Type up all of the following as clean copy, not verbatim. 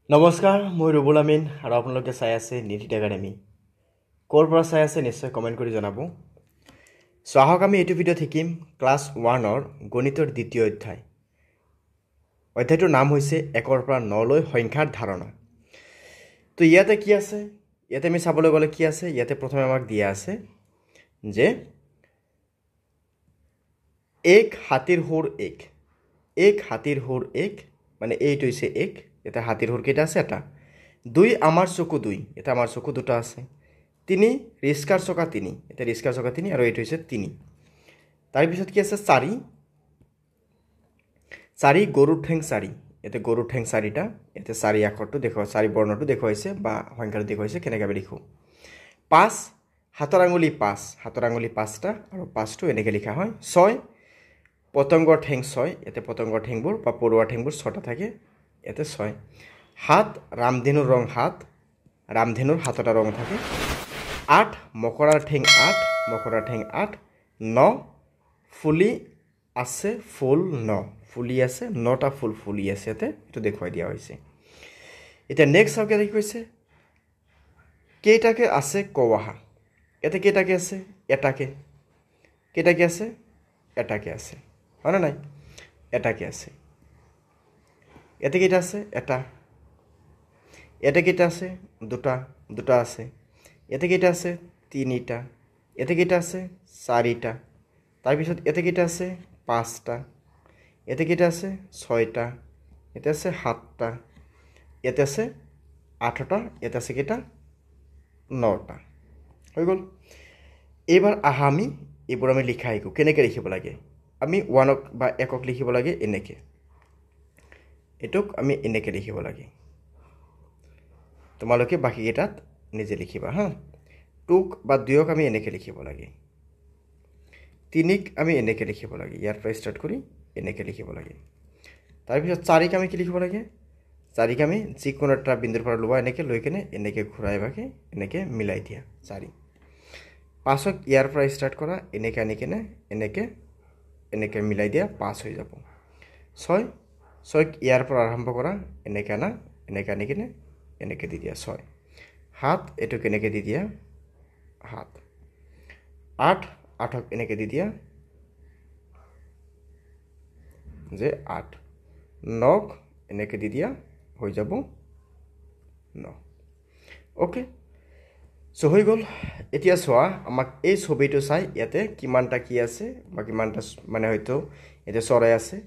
নমস্কাৰ মই ৰুবুল আমিন আৰু আপোনালোকে চাই আছে নিটিত একাডেমি ক'ৰ পৰা চাই আছে নিশ্চয় কমেণ্ট কৰি জনাব সো আহক আমি এইটো ভিডিঅ'ত শিকিম ক্লাছ 1ৰ গণিতৰ দ্বিতীয় অধ্যায় অধ্যায়টোৰ নাম হৈছে 1ৰ পৰা 9 লৈ সংখ্যাৰ ধাৰণা তো ইয়াতে কি আছে ইয়াতে আমি চাবলৈ গ'লে কি আছে ইয়াতে প্ৰথমে আমাক দিয়া আছে যে এক হাতীৰ হুৰ এক হাতীৰ হুৰ এক মানে এইটো হৈছে এক এটা হাতীৰ হুৰ কেইটা আছে এটা দুই আমাৰ চকু দুই এটা আমাৰ চকু দুটা আছে তিনি ৰিস্কাৰ চকা তিনি এটা ৰিস্কাৰ চকা তিনি আৰু এইটো হৈছে তিনি তাৰ পিছত কি আছে চাৰি চাৰি গৰুৰ ঠেং চাৰি এটা গৰুৰ ঠেং চাৰিটা এটা চাৰি আখৰটো দেখুৱা চাৰি বৰ্ণটো দেখুৱাইছে বা সংখ্যাটো দেখুৱাইছে কেনেকৈ আমি লিখো পাঁচ হাতৰ আঙুলি পাঁচটা আৰু পাঁচটো এনেকৈ লিখা হয় ছয় পতংগৰ ঠেং ছয় ইয়াতে পতংগৰ ঠেংবোৰ বা পৰুৱাৰ ঠেংবোৰ ছটা থাকে ইয়াতে ছয় সাত ৰামধেনুৰ ৰং সাত ৰামধেনুৰ সাতটা ৰং থাকে আঠ মকৰাৰ ঠেং আঠ ন ফুলি আছে ফুল ন ফুলি আছে নটা ফুল ফুলি আছে ইয়াতে এইটো দেখুৱাই দিয়া হৈছে এতিয়া নেক্সট চাওক ইয়াতে কি কৈছে কেইটাকে আছে কৱাহা ইয়াতে কেইটাকে আছে এটাকে কেইটাকে আছে এটাকে আছে হয় না নাই এটাকে আছে ইয়াতে কেইটা আছে এটা ইয়াতে কেইটা আছে দুটা আছে ইয়াতে কেইটা আছে তিনিটা ইয়াতে কেইটা আছে চাৰিটা তাৰপিছত ইয়াতে কেইটা আছে পাঁচটা ইয়াতে কেইটা আছে ছয়টা ইয়াতে আছে সাতটা ইয়াতে আছে আঠটা ইয়াতে আছে কেইটা নটা হৈ গ'ল এইবাৰ আহা আমি এইবোৰ আমি লিখা শিকোঁ কেনেকৈ লিখিব লাগে আমি ওৱানক বা একক লিখিব লাগে এনেকৈ এটোক আমি এনেকৈ লিখিব লাগে তোমালোকে বাকীকেইটাত নিজে লিখিবা হা টুক বা দুয়ক আমি এনেকৈ লিখিব লাগে তিনিক আমি এনেকৈ লিখিব লাগে ইয়াৰ পৰা ষ্টাৰ্ট কৰি এনেকৈ লিখিব লাগে তাৰপিছত চাৰিক আমি কি লিখিব লাগে চাৰিক আমি যিকোনো এটা বিন্দুৰ পৰা লোৱা এনেকৈ লৈ কেনে এনেকৈ ঘূৰাই বাকে এনেকৈ মিলাই দিয়া চাৰি পাঁচক ইয়াৰ পৰা ষ্টাৰ্ট কৰা এনেকৈ আনি কেনে এনেকৈ মিলাই দিয়া পাঁচ হৈ যাব ছয়ক ইয়াৰ পৰা আৰম্ভ কৰা এনেকৈ আনা এনেকৈ আনি কেনে এনেকৈ দি দিয়া ছয় সাত এইটো কেনেকৈ দি দিয়া সাত আঠক এনেকৈ দি দিয়া যে আঠ নক এনেকৈ দি দিয়া হৈ যাব ন অ'কে চ' হৈ গ'ল এতিয়া চোৱা আমাক এই ছবিটো চাই ইয়াতে কিমানটা কি আছে বা কিমানটা মানে হয়তো ইয়াতে চৰাই আছে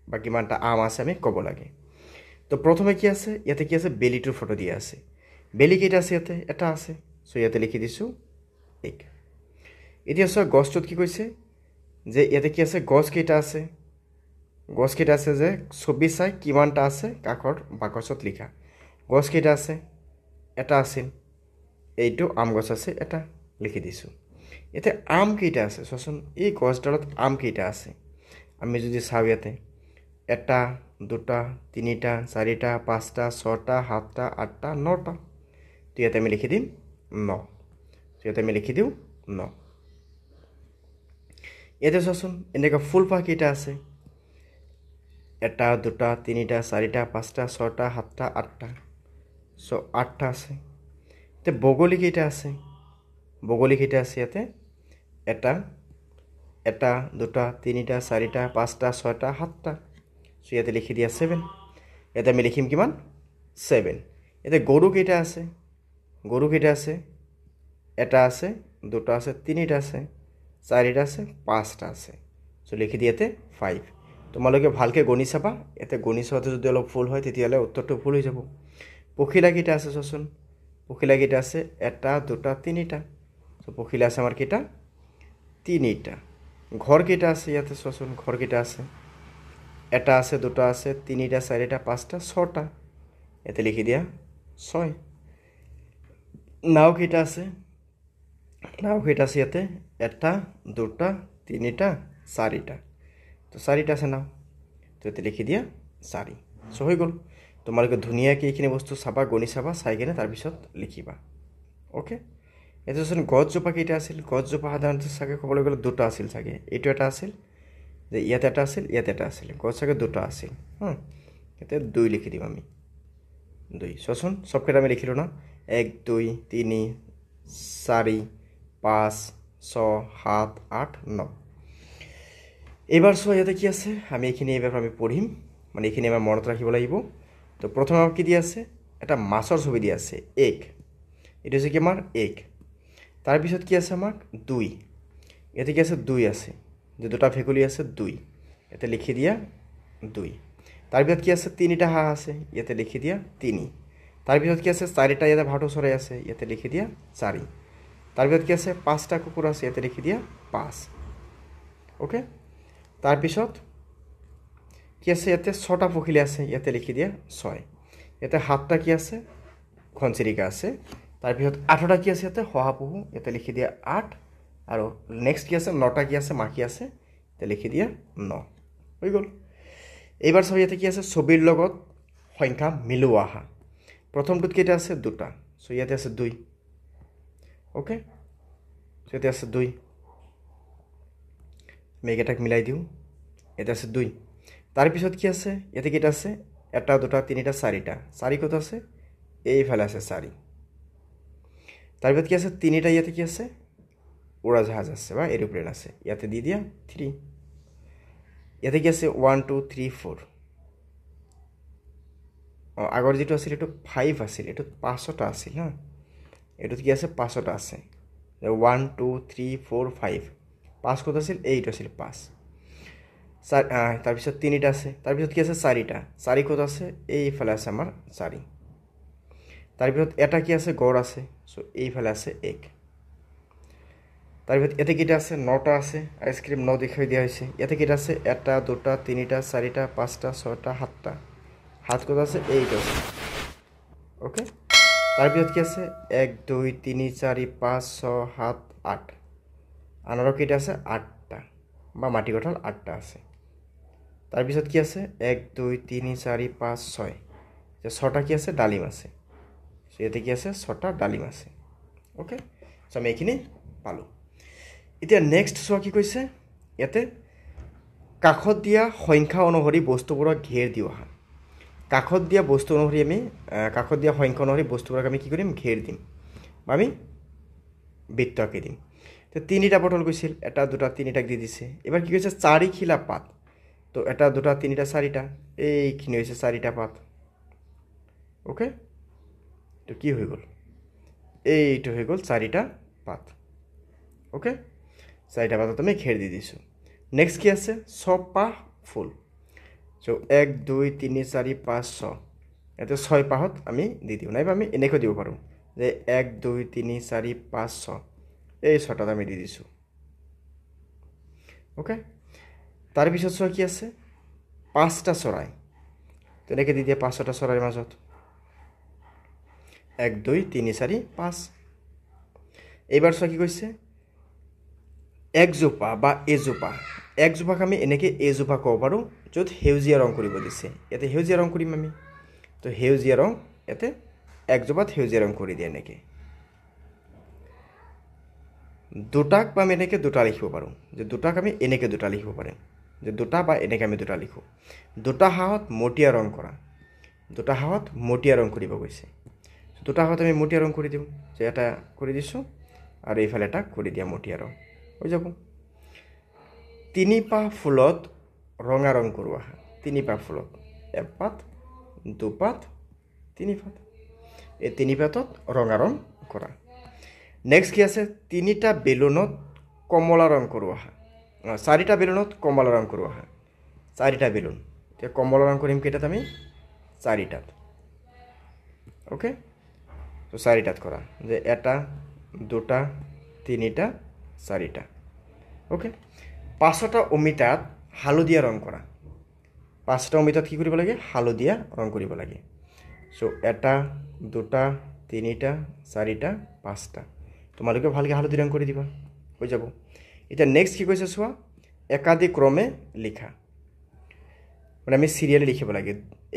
বা কিমানটা আম আছে আমি ক'ব লাগে তো প্ৰথমে কি আছে ইয়াতে কি আছে বেলিটোৰ ফটো দিয়া আছে বেলি কেইটা আছে ইয়াতে এটা আছে চ' ইয়াতে লিখি দিছোঁ এক এতিয়া চোৱা গছটোত কি কৈছে যে ইয়াতে কি আছে গছ কেইটা আছে যে ছবি চাই কিমানটা আছে কাষৰ বাকচত লিখা গছ কেইটা আছে এটা আছিল এইটো আম গছ আছে এটা লিখি দিছোঁ এতিয়া আম কেইটা আছে চোৱাচোন এই গছডালত আম কেইটা আছে আমি যদি চাওঁ ইয়াতে এটা দুটা তিনিটা চাৰিটা পাঁচটা ছটা সাতটা আঠটা নটা তো ইয়াতে আমি লিখি দিম ন ইয়াতে আমি লিখি দিওঁ ন ইয়াতে চোৱাচোন এনেকুৱা ফুলপাহ কেইটা আছে এটা দুটা তিনিটা চাৰিটা পাঁচটা ছটা সাতটা আঠটা চ' আঠটা আছে এতিয়া বগলী কেইটা আছে ইয়াতে এটা দুটা তিনিটা চাৰিটা পাঁচটা ছয়টা সাতটা চ' ইয়াতে লিখি দিয়া 7 ইয়াতে আমি লিখিম কিমান 7 ইয়াতে গৰু কেইটা আছে এটা আছে দুটা আছে তিনিটা আছে চাৰিটা আছে পাঁচটা আছে চ' লিখি দিয়া ইয়াতে 5 তোমালোকে ভালকৈ গণি চাবা ইয়াতে গণি চাওঁতে যদি অলপ ভুল হয় তেতিয়াহ'লে উত্তৰটো ভুল হৈ যাব পখিলা কেইটা আছে চোৱাচোন পখিলা কেইটা আছে এটা দুটা তিনিটা চ' পখিলা আছে আমাৰ কেইটা তিনিটা ঘৰ কেইটা আছে ইয়াতে চোৱাচোন ঘৰ কেইটা আছে এটা আছে দুটা আছে তিনিটা চাৰিটা পাঁচটা ছটা ইয়াতে লিখি দিয়া 6 নাও কেইটা আছে ইয়াতে এটা দুটা তিনিটা চাৰিটা তো চাৰিটা আছে নাও তো ইয়াতে লিখি দিয়া 4 চ' হৈ গ'ল তোমালোকে ধুনীয়াকৈ এইখিনি বস্তু চাবা গণি চাবা চাই কিনে তাৰপিছত লিখিবা অ'কে এতিয়া চোন গছজোপা কেইটা আছিল গছজোপা সাধাৰণতে চাগে ক'বলৈ গ'লে দুটা আছিল চাগে এইটো এটা আছিল যে ইয়াতে এটা আছিল গছ চাগে দুটা আছিল ইয়াতে 2 লিখি দিম আমি 2 চোৱাচোন সবকেইটা আমি লিখিলোঁ না 1 2 3 4 5 6 7 8 9 এইবাৰ চোৱা ইয়াতে কি আছে আমি এইখিনি এইবাৰ আমি পঢ়িম মানে এইখিনি আমাৰ মনত ৰাখিব লাগিব তো প্ৰথমে আমাক কি দিয়া আছে এটা মাছৰ ছবি দিয়া আছে এগ এটা হৈছে কি আমাৰ এগ তাৰপিছত কি আছে আমাক 2 ইয়াতে কি আছে 2 আছে যে দুটা ভেকুলী আছে 2 ইয়াতে লিখি দিয়া 2 তাৰপিছত কি আছে তিনিটা হাঁহ আছে ইয়াতে লিখি দিয়া 3 তাৰপিছত কি আছে চাৰিটা ইয়াতে ভাটৌ চৰাই আছে ইয়াতে লিখি দিয়া 4 তাৰপিছত কি আছে পাঁচটা কুকুৰ আছে ইয়াতে লিখি দিয়া 5 ওকে তাৰপিছত কি আছে ইয়াতে ছটা পখিলা আছে ইয়াতে লিখি দিয়া 6 ইয়াতে সাতটা কি আছে ঘনচিৰিকা আছে তাৰপিছত আঠটা কি আছে ইয়াতে শহাপহু ইয়াতে লিখি দিয়া 8 আৰু নেক্সট কি আছে নটা কি আছে মাখি আছে ইয়াতে লিখি দিয়া 9 হৈ গ'ল এইবাৰ সব ইয়াতে কি আছে ছবিৰ লগত সংখ্যা মিলোৱা আহা প্ৰথমটোত কেইটা আছে দুটা সো ইয়াতে আছে 2 ওকে সো ইয়াতে আছে 2 মেগেটাক মিলাই দিও এটা আছে 2 তাৰপিছত কি আছে ইয়াতে কেইটা আছে এটা দুটা তিনিটা চাৰিটা চাৰি কত আছে এইফালে আছে 4 তাৰপিছত কি আছে তিনিটা ইয়াতে কি আছে উৰাজাহাজ আছে বা এৰোপ্লেন আছে ইয়াতে দি দিয়া 3 ইয়াতে কি আছে 1 2 3 4 আগৰ যেটো আছিল এটো 5 আছিল এটো 5টা আছিল না এটোত কি আছে 5টা আছে 1 2 3 4 5 5 কত আছিল 8 আছিল 5 তাৰপিছত তিনিটা আছে তাৰপিছত কি আছে চাৰিটা চাৰি কত আছে এইফালে আছে আমাৰ 4 তাৰপিছত এটা কি আছে গড় আছে সো এইফালে আছে 1 তাৰপিছত এতে কিটা আছে 9টা আছে আইসক্রিম 9 দেখাই দিয়া হৈছে এতে কিটা আছে এটা দুটা তিনিটা চাৰিটা পাঁচটা ছয়টা সাতটা হাত কত আছে 8 আছে ওকে তাৰপিছত কি আছে 1 2 3 4 5 6 7 8 আনাৰ কিটা আছে 8টা বা মাটি কঁঠাল 8টা আছে তাৰপিছত কি আছে 1 2 3 4 5 6 যে 6টা কি আছে ডালিম আছে সো এতে কি আছে 6টা ডালিম আছে ওকে সো আমি এখিনি পালো এতিয়া নেক্সট সোয়া কি কৈছে ইয়াতে কাখত দিয়া সংখ্যা অনুসৰি বস্তুবোৰক ঘেৰ দিও হা কাখত দিয়া বস্তু অনুসৰি আমি কাখত দিয়া সংখ্যা অনুসৰি বস্তুবোৰক আমি কি কৰিম ঘেৰ দিম আমি বৃত্ত আঁকি দিম তো তিনিটা পটল গৈছিল এটা দুটা তিনিটাক দি দিছে এবাৰ কি কৈছে চাৰি খিলা পাত তো এটা দুটা তিনিটা চাৰিটা এইখিনি হৈছে চাৰিটা পাত ওকে তো কি হৈ গ'ল এইটো হৈ গ'ল চাৰিটা পাত ওকে চাৰিটা পাতত আমি ঘেৰ দি দিছো নেক্সট কি আছে ছপাহ ফুল সো 1 2 3 4 5 6 এতে 6 পাহত আমি দি দিও নাইবা আমি এনেকৈ দিব পাৰো যে 1 2 3 4 5 6 এই 6টা আমি দি দিছো ওকে তাৰ পিছত সোয়া কি আছে 5টা চৰাই তেনেকৈ দি দিয়া 5টা চৰাইৰ মাজত 1 2 3 4 5 এইবাৰ সোয়া কি কৈছে একজোপা বা একজোপাক আমি এনেকৈ এজোপা ক'ব পাৰো য'ত হেউজিয়া ৰং কৰিব দিছে ইয়াতে হেউজিয়া ৰং কৰিম আমি তো হেউজিয়া ৰং ইয়াতে একজোপাত হেউজিয়া ৰং কৰি দিয়ে এনেকৈ দুটাক বা আমি এনেকৈ দুটা লিখিব পাৰো যে দুটাক আমি এনেকৈ দুটা লিখিব পাৰিম যে দুটা বা এনেকৈ আমি দুটা লিখো দুটা হাঁহত মটিয়া ৰং কৰা দুটা হাঁহত মটিয়া ৰং কৰিব গৈছে দুটা হাঁহত আমি মটিয়া ৰং কৰি দিওঁ যে এটা কৰি দিছো আৰু এইফালে এটা কৰি দিয়া মটিয়া ৰং হৈ যাব তিনিপাহ ফুলত ৰঙা ৰং কৰোৱা তিনিপাহ ফুলত এপাত দুপাত তিনিপাত এই তিনিপাতত ৰঙা ৰং কৰা নেক্সট কি আছে তিনিটা বেলুনত কমলা ৰং কৰোৱা চাৰিটা বেলুনত কমলা ৰং কৰোৱা চাৰিটা বেলুন এতিয়া কমলা ৰং কৰিম কেইটাত আমি চাৰিটাত ওকে তো চাৰিটাত কৰা যে এটা দুটা তিনিটা চাৰিটা ওকে 5টা অমিতাত হালধীয়া ৰং কৰা 5টা অমিতাত কি কৰিব লাগে হালধীয়া ৰং কৰিব লাগে সো এটা দুটা তিনিটা চাৰিটা 5টা তোমালোকে ভালকৈ হালধীয়া ৰং কৰি দিবা হৈ যাব এতিয়া নেক্সট কি কৈছে চোৱা একাধিক ক্ৰমে লিখা মানে আমি সিরিয়ালে লিখিব লাগে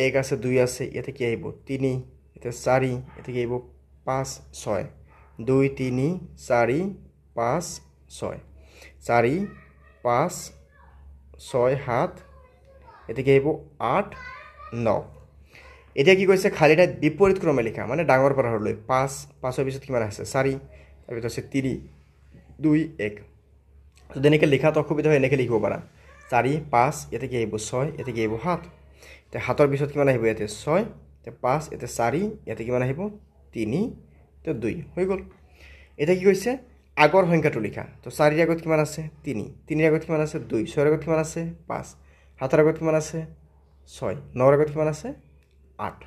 1 আছে 2 আছে ইয়াতে কি আহিব 3 ইয়াতে 4 ইয়াতে কি আহিব 5 6 2 3 4 5 6 4 5 6 7 এতে কি আহিব 8 9 এতিয়া কি কৈছে খালী ঠাইত বিপৰীত ক্ৰমে লিখা মানে ডাঙৰ পৰা সৰুলৈ 5 5ৰ পিছত কিমান আছে 4 তাৰপিছত আছে 3 2 1 যদি এনেকৈ লিখাত অসুবিধা হয় এনেকৈ লিখিব পাৰা 4 5 ইয়াতে কি আহিব 6 ইয়াতে কি আহিব 7 এতিয়া 7ৰ পিছত কিমান আহিব ইয়াতে 6 এতিয়া 5 ইয়াতে 4 ইয়াতে কিমান আহিব 3 এতিয়া 2 হৈ গ'ল এতিয়া কি কৈছে আগৰ সংখ্যাটো লিখা তো 4ৰ আগত কিমান আছে 3 3ৰ আগত কিমান আছে 2 6ৰ আগত কিমান আছে 5 7ৰ আগত কিমান আছে 6 9ৰ আগত কিমান আছে 8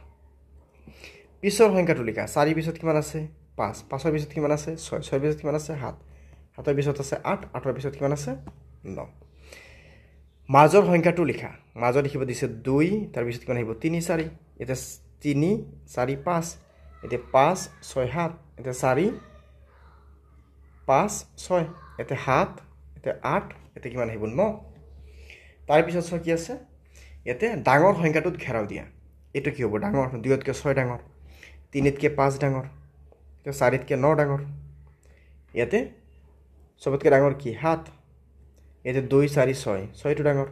পিছৰ সংখ্যাটো লিখা 4ৰ পিছত কিমান আছে 5 5ৰ পিছত কিমান আছে 6 6ৰ পিছত কিমান আছে 7 7ৰ পিছত আছে 8 8ৰ পিছত কিমান আছে 9 মাজৰ সংখ্যাটো লিখা মাজত লিখিব দিছে 2 তাৰ পিছত কিমান আহিব 3 4 এটা 3 4 5 এটা 5 6 7 এটা 4 5 6 এটা 7 এটা 8 এটা কিমান আহিব 9 তাৰ পিছত কি আছে ইয়াতে ডাঙৰ সংখ্যাটোত ঘেৰাও দিয়া এইটো কি হ'ব ডাঙৰ 2তকৈ 6 ডাঙৰ 3তকৈ 5 ডাঙৰ 4তকৈ 9 ডাঙৰ ইয়াতে সবতকৈ ডাঙৰ কি 7 ইয়াতে 2 4 6 6টো ডাঙৰ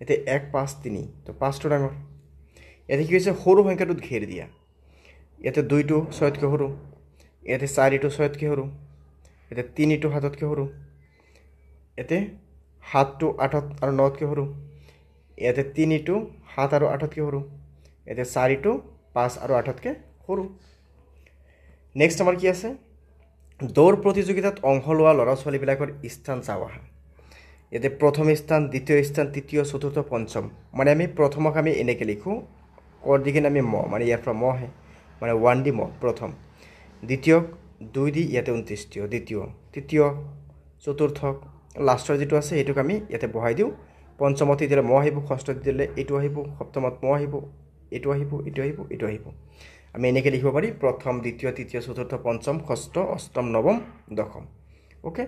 ইয়াতে 1 5 3 তো 5টো ডাঙৰ ইয়াতে কি হৈছে সৰু সংখ্যাটোত ঘেৰ দিয়া ইয়াতে 2টো 6তকৈ সৰু ইয়াতে 4টো 6তকৈ সৰু ইয়াতে 3টো 7তকৈ সৰু ইয়াতে 7টো 8 আৰু 9তকৈ সৰু ইয়াতে 3টো 7 আৰু 8তকৈ সৰু ইয়াতে 4টো 5 আৰু 8তকৈ সৰু নেক্সট আমাৰ কি আছে দৌৰ প্ৰতিযোগিতাত অংশ লোৱা ল'ৰা ছোৱালীবিলাকৰ স্থান চাওঁ আহা ইয়াতে প্ৰথম স্থান দ্বিতীয় স্থান তৃতীয় চতুৰ্থ পঞ্চম মানে আমি প্ৰথমক আমি এনেকৈ লিখোঁ কৰ দি কিনে আমি ম মানে ইয়াৰ পৰা ম আহে মানে 1 দি ম প্ৰথম দ্বিতীয় 2 দি ইয়াতে 29 দ্বিতীয় তৃতীয় চতুৰ্থক লাষ্টৰ যিটো আছে সেইটোক আমি ইয়াতে বহাই দিওঁ পঞ্চমত দিলে ম আহিব ষষ্ঠত দিলে এইটো আহিব সপ্তমত ম আহিব এইটো আহিব এইটো আহিব এইটো আহিব আমি এনেকৈ লিখিব পাৰি প্ৰথম দ্বিতীয় তৃতীয় চতুৰ্থ পঞ্চম ষষ্ঠ অষ্টম নৱম দশম ওকে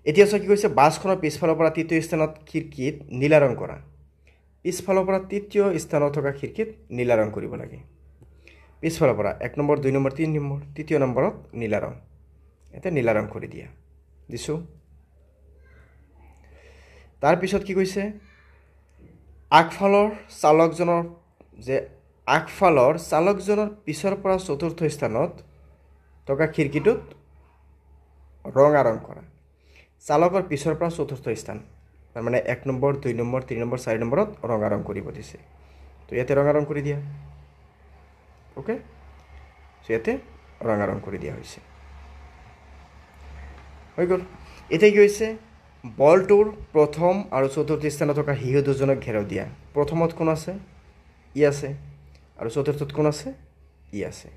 এতিয়া কি কৈছে বাছখনৰ পিছফালৰ পৰা তৃতীয় স্থানত খিৰিকীত নীলা ৰং কৰা পিছফালৰ পৰা তৃতীয় স্থানত থকা খিৰিকীত নীলা ৰং কৰিব লাগে পিছফালৰ পৰা 1 নম্বৰ 2 নম্বৰ 3 নম্বৰ তৃতীয় নম্বৰত নীলা ৰং এটা নীলা ৰং কৰি দিয়া দিছোঁ তাৰপিছত কি কৈছে আগফালৰ চালকজনৰ পিছৰ পৰা চতুৰ্থ স্থানত থকা খিৰিকীটোত ৰঙাৰং কৰা চালকৰ পিছৰ পৰা চতুৰ্থ স্থান তাৰমানে 1 নম্বৰ 2 নম্বৰ 3 নম্বৰ 4 নম্বৰত ৰঙাৰং কৰিব দিছে তো ইয়াতে ৰঙাৰং কৰি দিয়া ওকে সো ইয়াতে ৰঙাৰং কৰি দিয়া হৈছে হৈ গ'ল এতিয়া কি হৈছে বলটোৰ প্ৰথম আৰু চতুৰ্থ স্থানত থকা শিশু দুজনক ঘেৰাও দিয়া প্ৰথমত কোন আছে ই আছে আৰু চতুৰ্থত কোন আছে ই আছে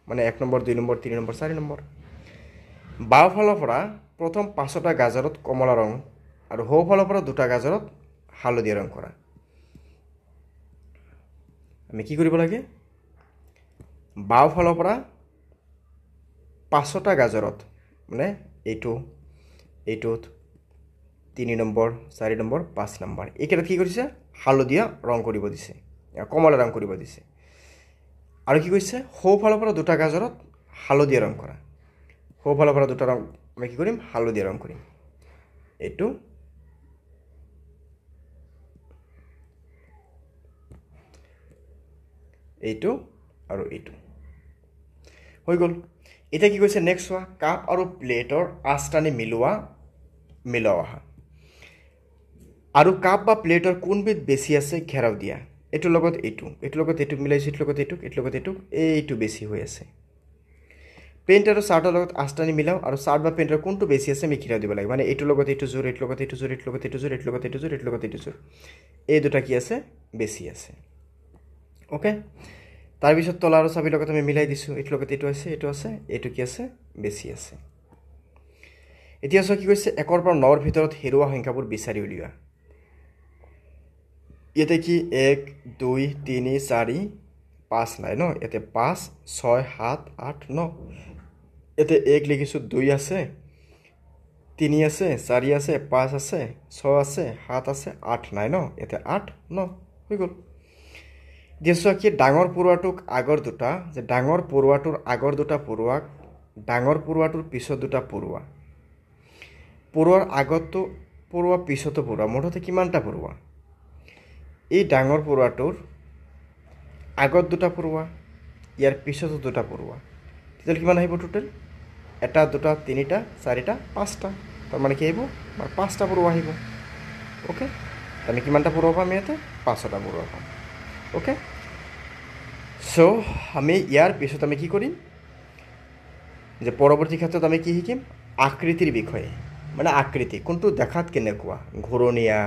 মানে 1 নম্বৰ 2 নম্বৰ 3 নম্বৰ 4 নম্বৰ বাওঁফালৰ পৰা প্ৰথম 5টা গাজৰত কমলা ৰং আৰু সোঁফালৰ পৰা 2টা গাজৰত হালধীয়া ৰং কৰা আমি কি কৰিব লাগে বাওঁফালৰ পৰা 5টা গাজৰত মানে এইটোত 3 নম্বৰ 4 নম্বৰ 5 নম্বৰ এইকেইটাত কি কৰিছে হালধীয়া ৰং কৰিব দিছে কমলা ৰং কৰিব দিছে আৰু কি কৈছে সোঁফালৰ পৰা 2টা গাজৰত হালধীয়া ৰং কৰা সোঁফালৰ পৰা 2টা ৰং আমি কি কৰিম হালধীয়া ৰং কৰিম এইটো আৰু এইটো হৈ গ'ল এতিয়া কি কৈছে নেক্সট চোৱা কাপ আৰু প্লেটৰ আঁচটানি মিলোৱা আহা আৰু কাপ বা প্লেটৰ কোনবিধ বেছি আছে ঘেৰাও দিয়া এইটোৰ লগত এইটো মিলাইছোঁ এইটোৰ লগত এইটো বেছি হৈ আছে পেণ্ট আৰু চাৰ্টৰ লগত আঁচটানি মিলাও আৰু চাৰ্ট বা পেণ্টৰ কোনটো বেছি আছে আমি ঘেৰাও দিব লাগে মানে এইটোৰ লগত এইটো জোৰ এইটোৰ লগত এইটো জোৰ এইটোৰ লগত এইটো জোৰ এইটোৰ লগত এইটো জোৰ এইটোৰ লগত এইটো জোৰ এই দুটা কি আছে বেছি আছে ওকে তাৰপিছত তলা আৰু চাবিৰ লগত আমি মিলাই দিছোঁ এইটোৰ লগত এইটো আছে এইটো কি আছে বেছি আছে এতিয়া কি কৈছে 1 পৰা 9ৰ ভিতৰত হেৰুৱা সংখ্যাবোৰ বিচাৰি উলিওৱা ইয়াতে কি 1 2 3 4 5 নাই ন ইয়াতে 5 6 7 8 9 ইয়াতে 1 লিখিছোঁ 2 আছে 3 আছে 4 আছে 5 আছে 6 আছে 7 আছে 8 নাই ন ইয়াতে 8 9 হৈ গ'ল যেছো কি ডাঙৰ পৰুৱাটোক আগৰ দুটা যে ডাঙৰ পৰুৱাটোৰ আগৰ দুটা পৰুৱাক ডাঙৰ পৰুৱাটোৰ পিছত দুটা পৰুৱাৰ আগতো পৰুৱা পিছতো পৰুৱা মুঠতে কিমানটা পৰুৱা এই ডাঙৰ পৰুৱাটোৰ আগত দুটা পূৰোৱা ইয়াৰ পিছতো দুটা পূৰোৱা তেতিয়াহ'লে কিমান আহিব টোটেল এটা দুটা তিনিটা চাৰিটা পাঁচটা তাৰমানে কি আহিব আমাৰ পাঁচটা পূৰোৱা আহিব অ'কে আমি কিমানটা পূৰোৱা পাম ইয়াতে পাঁচটা পূৰোৱা পাম অ'কে চ' আমি ইয়াৰ পিছত আমি কি কৰিম যে পৰৱৰ্তী ক্ষেত্ৰত আমি কি শিকিম আকৃতিৰ বিষয়ে মানে আকৃতি কোনটো দেখাত কেনেকুৱা ঘূৰণীয়া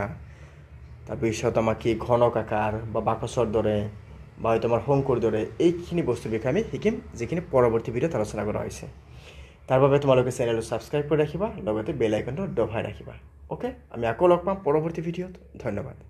তাৰপিছত আমাৰ কি ঘনক আকাৰ বা বাকচৰ দৰে বা হয়তো আমাৰ শংকুৰ দৰে এইখিনি বস্তুৰ বিষয়ে আমি শিকিম যিখিনি পৰৱৰ্তী ভিডিঅ'ত আলোচনা কৰা হৈছে তাৰ বাবে তোমালোকে চেনেলটো ছাবস্ক্ৰাইব কৰি ৰাখিবা লগতে বেল আইকনটো দবাই ৰাখিবা অ'কে আমি আকৌ লগ পাম পৰৱৰ্তী ভিডিঅ'ত ধন্যবাদ